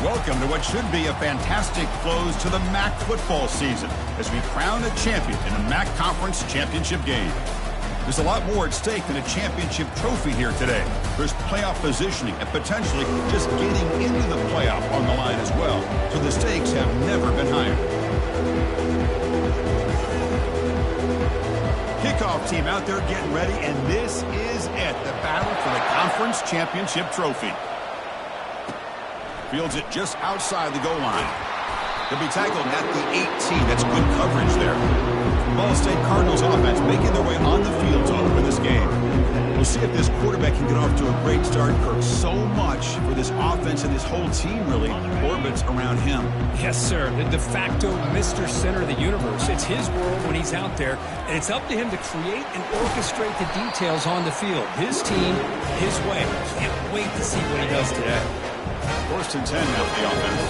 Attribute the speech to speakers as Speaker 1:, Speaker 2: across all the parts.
Speaker 1: Welcome to what should be a fantastic close to the MAC football season as we crown a champion in a MAC Conference championship game. There's a lot more at stake than a championship trophy here today. There's playoff positioning and potentially just getting into the playoff on the line as well. So the stakes have never been higher. Kickoff team out there getting ready, and this is it, the battle for the conference championship trophy. Fields it just outside the goal line. He'll be tackled at the 18. That's good coverage there. Ball State Cardinals offense making their way on the field to open this game. We'll see if this quarterback can get off to a great start, Kirk. So much for this offense and this whole team really orbits around him.
Speaker 2: Yes, sir. The de facto Mr. Center of the universe. It's his world when he's out there, and it's up to him to create and orchestrate the details on the field. His team, his way. Can't wait to see what he does today.
Speaker 1: First and 10 now for the offense.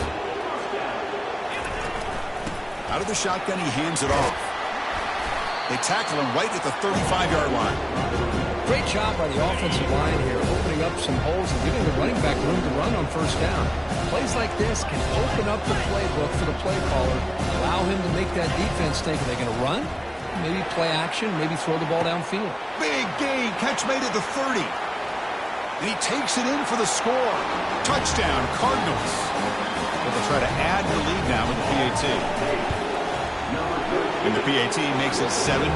Speaker 1: Out of the shotgun, he hands it off. They tackle him right at the 35-yard line.
Speaker 2: Great job by the offensive line here, opening up some holes and giving the running back room to run on first down. Plays like this can open up the playbook for the play caller, allow him to make that defense think, are they going to run? Maybe play action, maybe throw the ball downfield.
Speaker 1: Big gain, catch made at the 30. And he takes it in for the score. Touchdown, Cardinals. But they'll try to add the lead now with the PAT. And the PAT makes it 7-0.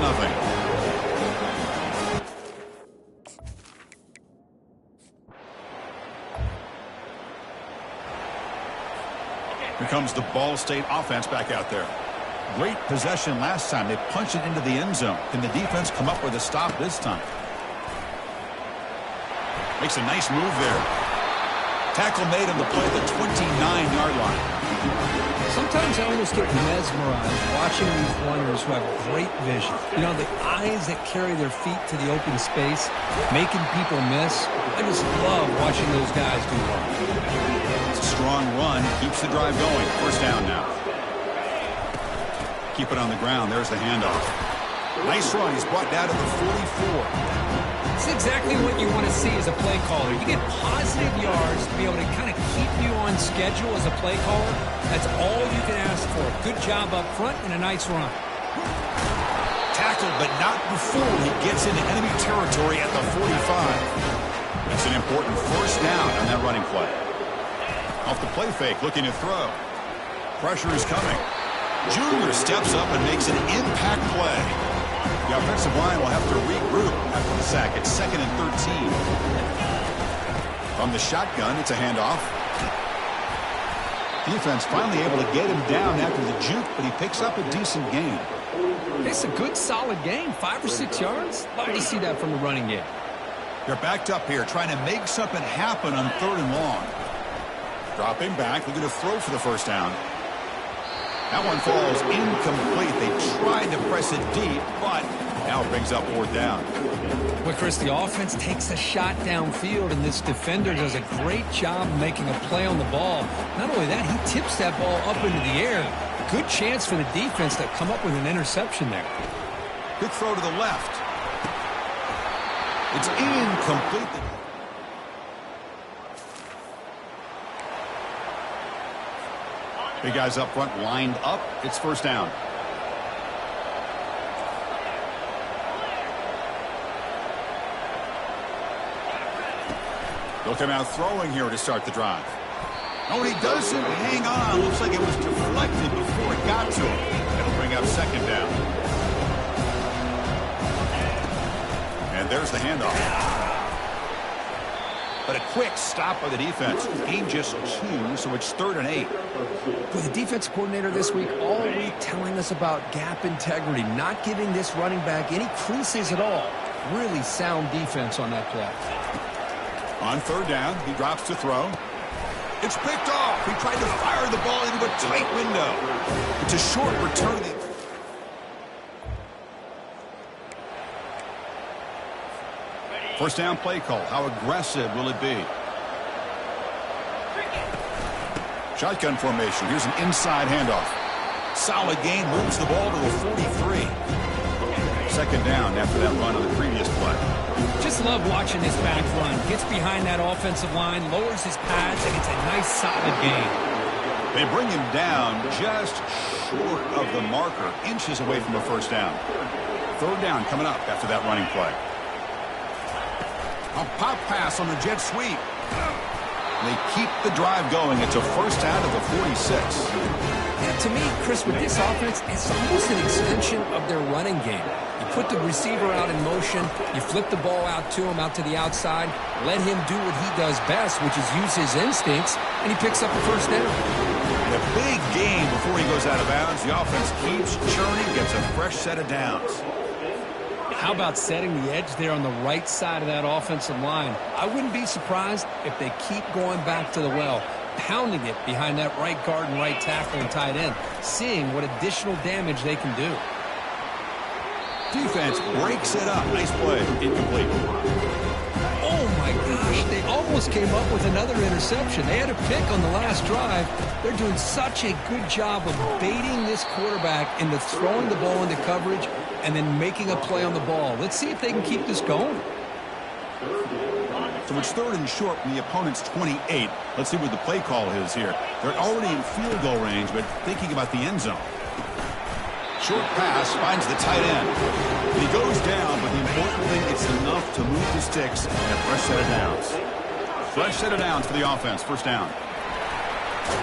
Speaker 1: Here comes the Ball State offense back out there. Great possession last time. They punched it into the end zone. Can the defense come up with a stop this time? Makes a nice move there. Tackle made on the play at the 29-yard line.
Speaker 2: Sometimes I almost get mesmerized watching these runners who have great vision. You know, the eyes that carry their feet to the open space, making people miss. I just love watching those guys do well.
Speaker 1: It's a strong run. Keeps the drive going. First down now. Keep it on the ground. There's the handoff. Nice run. He's brought down to the 44.
Speaker 2: It's exactly what you want to see as a play caller. You get positive yards to be able to kind of keep you on schedule as a play caller. That's all you can ask for. Good job up front and a nice run.
Speaker 1: Tackled, but not before he gets into enemy territory at the 45. That's an important first down on that running play. Off the play fake, looking to throw. Pressure is coming. Junior steps up and makes an impact play. The offensive line will have to regroup after the sack. It's 2nd and 13. From the shotgun, it's a handoff. Defense finally able to get him down after the juke, but he picks up a decent gain.
Speaker 2: It's a good, solid gain. 5 or 6 yards. Love to see that from the running game.
Speaker 1: They're backed up here, trying to make something happen on 3rd and long. Dropping back, looking to throw for the first down. That one falls incomplete. They tried to press it deep, but now it brings up 4th down.
Speaker 2: Well, Chris, the offense takes a shot downfield, and this defender does a great job making a play on the ball. Not only that, he tips that ball up into the air. Good chance for the defense to come up with an interception there.
Speaker 1: Good throw to the left. It's incomplete. Big guys up front lined up. It's first down. They'll come out throwing here to start the drive. Oh, he doesn't hang on. Looks like it was deflected before it got to him. It'll bring up 2nd down. And there's the handoff. But a quick stop by the defense. Gain just 2, so it's 3rd and 8.
Speaker 2: With the defense coordinator this week all week telling us about gap integrity, not giving this running back any creases at all. Really sound defense on that play.
Speaker 1: On 3rd down, he drops to throw. It's picked off. He tried to fire the ball into a tight window. It's a short return. First down play call. How aggressive will it be? Shotgun formation. Here's an inside handoff. Solid gain. Moves the ball to a 43. 2nd down after that run on the previous play.
Speaker 2: Just love watching this back run. Gets behind that offensive line, lowers his pads, and it's a nice solid gain.
Speaker 1: They bring him down just short of the marker, inches away from a first down. Third down coming up after that running play. A pop pass on the jet sweep. They keep the drive going. It's a first down to the 46.
Speaker 2: Yeah, to me, Chris, with this offense, it's almost an extension of their running game. You put the receiver out in motion, you flip the ball out to him, out to the outside, let him do what he does best, which is use his instincts, and he picks up the first down.
Speaker 1: And a big gain before he goes out of bounds. The offense keeps churning, gets a fresh set of downs.
Speaker 2: How about setting the edge there on the right side of that offensive line? I wouldn't be surprised if they keep going back to the well, pounding it behind that right guard and right tackle and tight end, seeing what additional damage they can do.
Speaker 1: Defense breaks it up. Nice play. Incomplete.
Speaker 2: Oh, my gosh. They almost came up with another interception. They had a pick on the last drive. They're doing such a good job of baiting this quarterback into throwing the ball into coverage and then making a play on the ball. Let's see if they can keep this going.
Speaker 1: So it's third and short from the opponent's 28. Let's see what the play call is here. They're already in field goal range, but thinking about the end zone. Short pass finds the tight end. He goes down, but the important thing, it's enough to move the sticks and a fresh set of downs. Fresh set of downs for the offense. First down.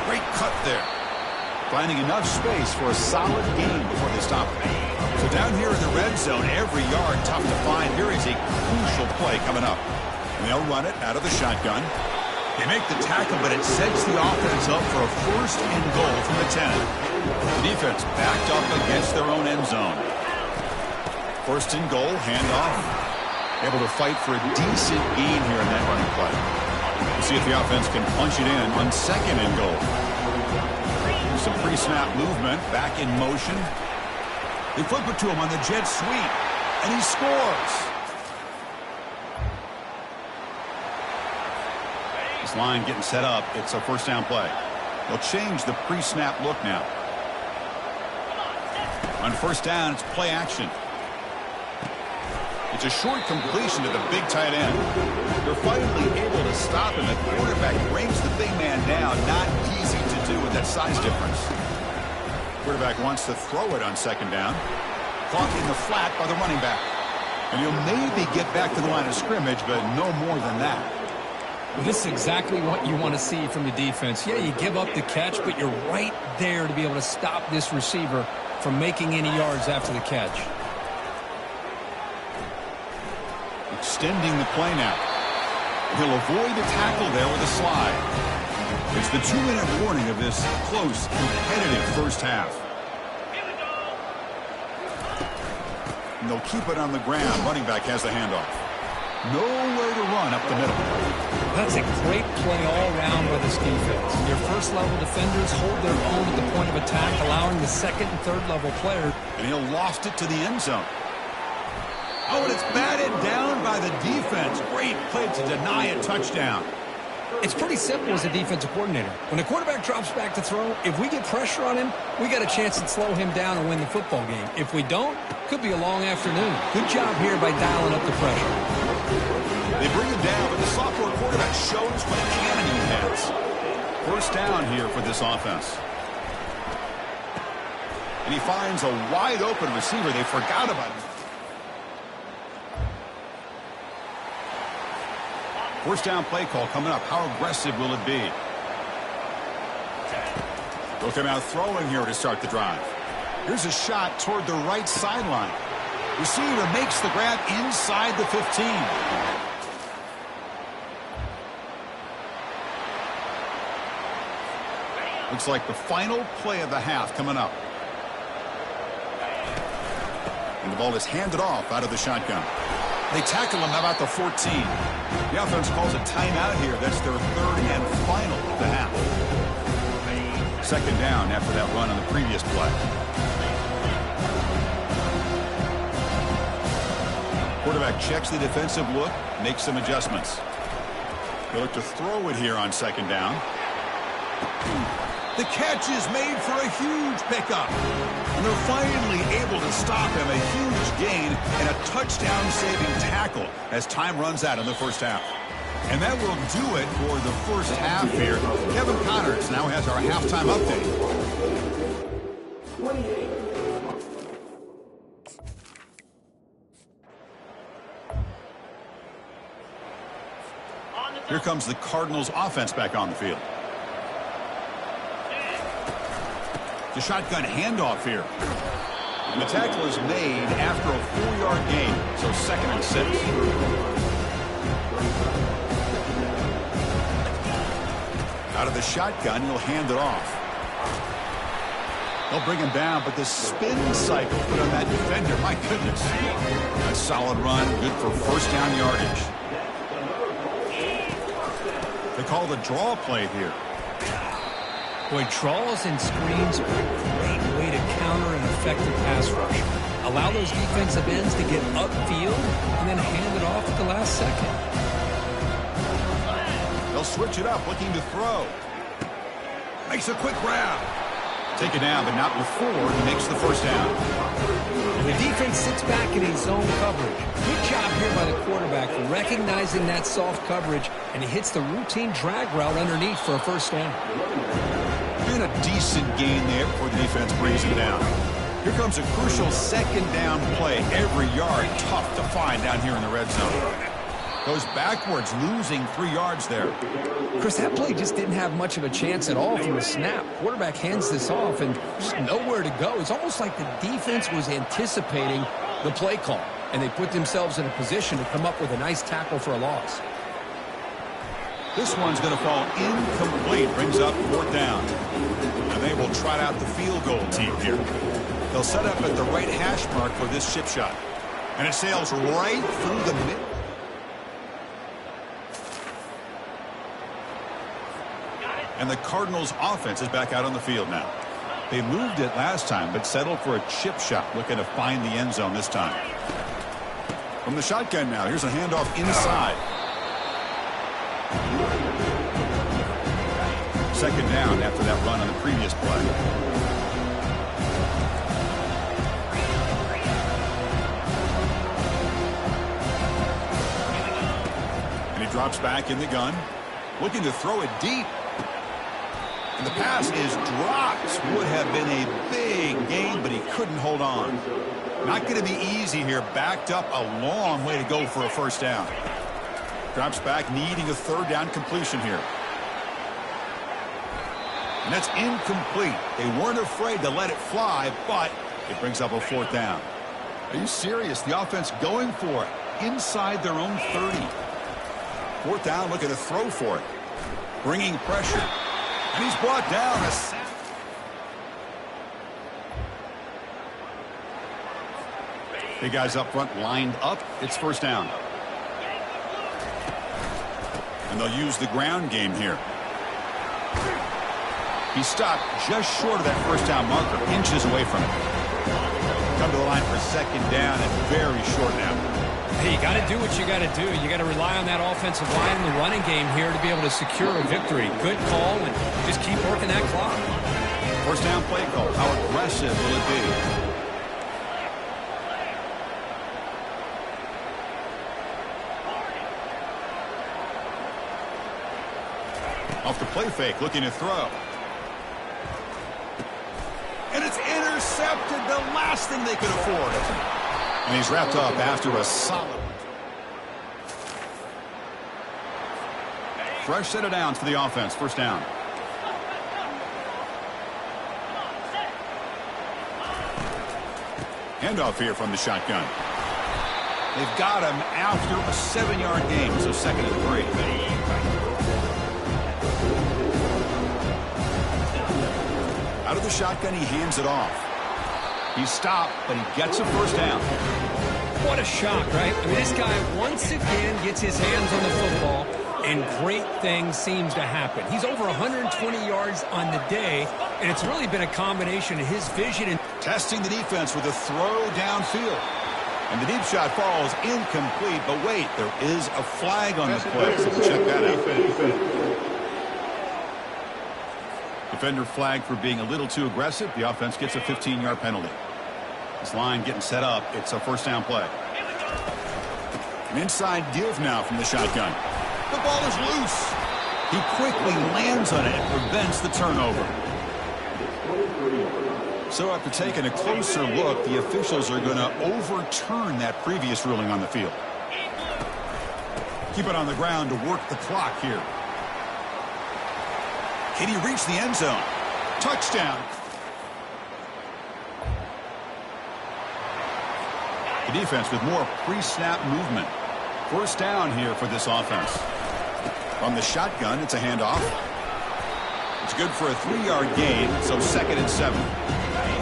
Speaker 1: Great cut there. Finding enough space for a solid gain before they stop it. So down here in the red zone, every yard tough to find. Here is a crucial play coming up. And they'll run it out of the shotgun. They make the tackle, but it sets the offense up for a first and goal from the 10. The defense backed up against their own end zone. First and goal, handoff. Able to fight for a decent gain here in that running play. We'll see if the offense can punch it in on second and goal. Some pre-snap movement, back in motion. They flip it to him on the jet sweep, and he scores. This line getting set up. It's a first down play. They'll change the pre-snap look now. On first down, it's play action. It's a short completion to the big tight end. They're finally able to stop him. The quarterback brings the big man down. Not easy to do with that size difference. Quarterback wants to throw it on second down. Caught in the flat by the running back. And he'll maybe get back to the line of scrimmage, but no more than that.
Speaker 2: Well, this is exactly what you want to see from the defense. Yeah, you give up the catch, but you're right there to be able to stop this receiver from making any yards after the catch.
Speaker 1: Extending the play now. He'll avoid the tackle there with a slide. It's the 2-minute warning of this close, competitive first half. And they'll keep it on the ground. Running back has the handoff. Nowhere to run up the middle.
Speaker 2: That's a great play all around by this defense. Your first-level defenders hold their own at the point of attack, allowing the second and third-level players.
Speaker 1: And he'll loft it to the end zone. Oh, and it's batted down by the defense. Great play to deny a touchdown.
Speaker 2: It's pretty simple as a defensive coordinator. When the quarterback drops back to throw, if we get pressure on him, we got a chance to slow him down and win the football game. If we don't, could be a long afternoon. Good job here by dialing up the pressure.
Speaker 1: They bring him down, but the sophomore quarterback shows what a cannon he has. First down here for this offense. And he finds a wide-open receiver. They forgot about him. First down play call coming up. How aggressive will it be? They'll come out throwing here to start the drive. Here's a shot toward the right sideline. Receiver makes the grab inside the 15. Looks like the final play of the half coming up. And the ball is handed off out of the shotgun. They tackle him about the 14. The offense calls a timeout here. That's their third and final of the half. Second down after that run on the previous play. Quarterback checks the defensive look, makes some adjustments. They look to throw it here on second down. The catch is made for a huge pickup. And they're finally able to stop him. A huge gain and a touchdown-saving tackle as time runs out in the first half. And that will do it for the first half here. Kevin Connors now has our halftime update. Here comes the Cardinals offense back on the field. The shotgun handoff here. And the tackle is made after a 4-yard gain, so 2nd and 6. Out of the shotgun, he'll hand it off. They'll bring him down, but the spin cycle put on that defender, my goodness. A solid run, good for first down yardage. They call the draw play here.
Speaker 2: Boy, draws and screens are a great way to counter an effective pass rush. Allow those defensive ends to get upfield and then hand it off at the last second.
Speaker 1: They'll switch it up, looking to throw. Makes a quick grab. Take it down, but not before he makes the first down.
Speaker 2: The defense sits back in a zone coverage. Good job here by the quarterback recognizing that soft coverage, and he hits the routine drag route underneath for a first down.
Speaker 1: Been a decent gain there before the defense brings him down. Here comes a crucial 2nd down play. Every yard tough to find down here in the red zone. Goes backwards, losing 3 yards there.
Speaker 2: Chris, that play just didn't have much of a chance at all from the snap. Quarterback hands this off and just nowhere to go. It's almost like the defense was anticipating the play call, and they put themselves in a position to come up with a nice tackle for a loss.
Speaker 1: This one's going to fall incomplete. Brings up 4th down. And they will trot out the field goal team here. They'll set up at the right hash mark for this chip shot. And it sails right through the middle. And the Cardinals offense is back out on the field now. They moved it last time, but settled for a chip shot, looking to find the end zone this time. From the shotgun now, here's a handoff inside. 2nd down after that run on the previous play. And he drops back in the gun, looking to throw it deep. And the pass is dropped. Would have been a big gain, but he couldn't hold on. Not going to be easy here. Backed up a long way to go for a first down. Drops back, needing a 3rd down completion here. And that's incomplete. They weren't afraid to let it fly, but it brings up a 4th down. Are you serious? The offense going for it inside their own 30. 4th down, looking to throw for it. Bringing pressure. And he's brought down a sack. Big guys up front lined up. It's first down. And they'll use the ground game here. He stopped just short of that first down marker, inches away from it. Come to the line for 2nd down and very short now.
Speaker 2: Hey, you got to do what you got to do. You got to rely on that offensive line in the running game here to be able to secure a victory. Good call, and just keep working that clock.
Speaker 1: First down play call. How aggressive will it be? Off the play fake, looking to throw. And it's intercepted, the last thing they could afford. And he's wrapped up after a solid one. Fresh set of downs for the offense. First down. Handoff here from the shotgun. They've got him after a 7-yard gain, so 2nd and 3. Out of the shotgun, he hands it off. He's stopped, but he gets a first down.
Speaker 2: What a shock, right? I mean, this guy once again gets his hands on the football, and great things seems to happen. He's over 120 yards on the day, and it's really been a combination of his vision and
Speaker 1: testing the defense with a throw downfield. And the deep shot falls incomplete, but wait, there is a flag on the play, so we'll check that out. Defender flagged for being a little too aggressive. The offense gets a 15-yard penalty. This line getting set up. It's a first down play. An inside give now from the shotgun. The ball is loose. He quickly lands on it and prevents the turnover. So after taking a closer look, the officials are going to overturn that previous ruling on the field. Keep it on the ground to work the clock here. Can he reach the end zone? Touchdown. The defense with more pre-snap movement. First down here for this offense. From the shotgun, it's a handoff. It's good for a 3-yard gain, so 2nd and 7.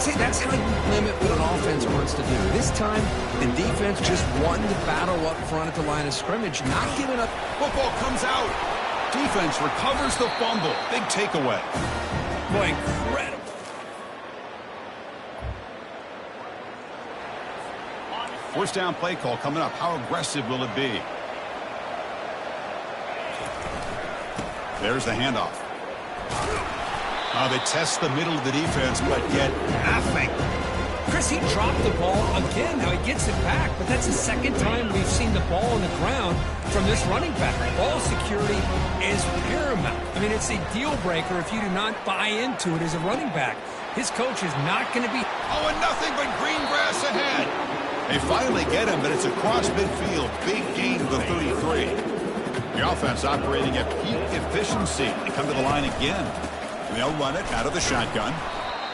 Speaker 2: See, that's how you limit what an offense wants to do. This time, the defense just won the battle up front at the line of scrimmage, not giving up.
Speaker 1: Football comes out. Defense recovers the fumble. Big takeaway.
Speaker 2: Boy, incredible.
Speaker 1: First down play call coming up. How aggressive will it be? There's the handoff. They test the middle of the defense, but get nothing.
Speaker 2: Chris, he dropped the ball again. Now he gets it back, but that's the second time we've seen the ball on the ground from this running back. Ball security is paramount. I mean, it's a deal breaker if you do not buy into it as a running back. His coach is not going to be...
Speaker 1: Oh, and nothing but green grass ahead. They finally get him, but it's across midfield. Big gain to the 33. The offense operating at peak efficiency. They come to the line again. They'll run it out of the shotgun.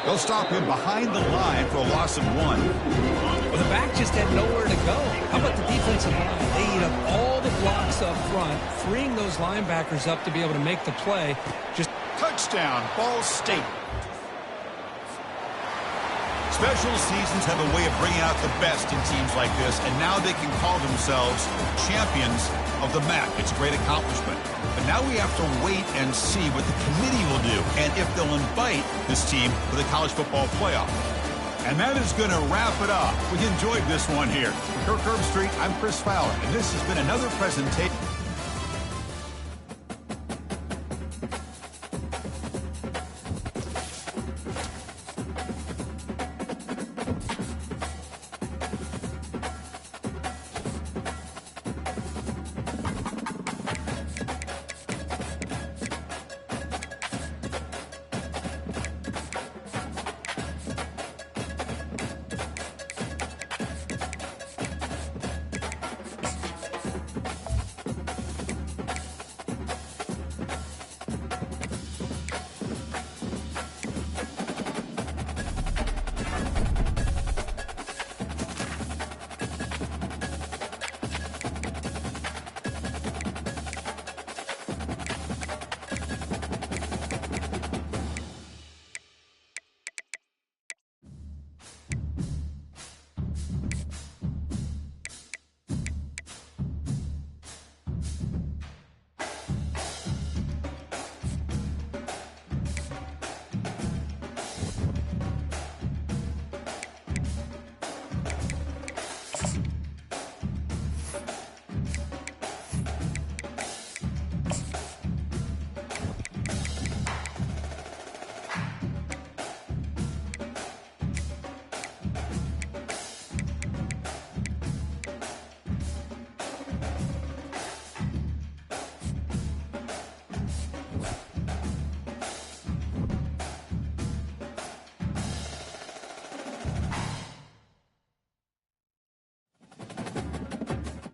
Speaker 1: They'll stop him behind the line for a loss of 1.
Speaker 2: Well, the back just had nowhere to go. How about the defensive line? They eat up all the blocks up front, freeing those linebackers up to be able to make the play. Just
Speaker 1: touchdown, Ball State. Special seasons have a way of bringing out the best in teams like this, and now they can call themselves champions of the MAC. It's a great accomplishment. But now we have to wait and see what the committee will do and if they'll invite this team to the college football playoff. And that is going to wrap it up. We enjoyed this one here. From Kirk Herbstreit, I'm Chris Fowler, and this has been another presentation.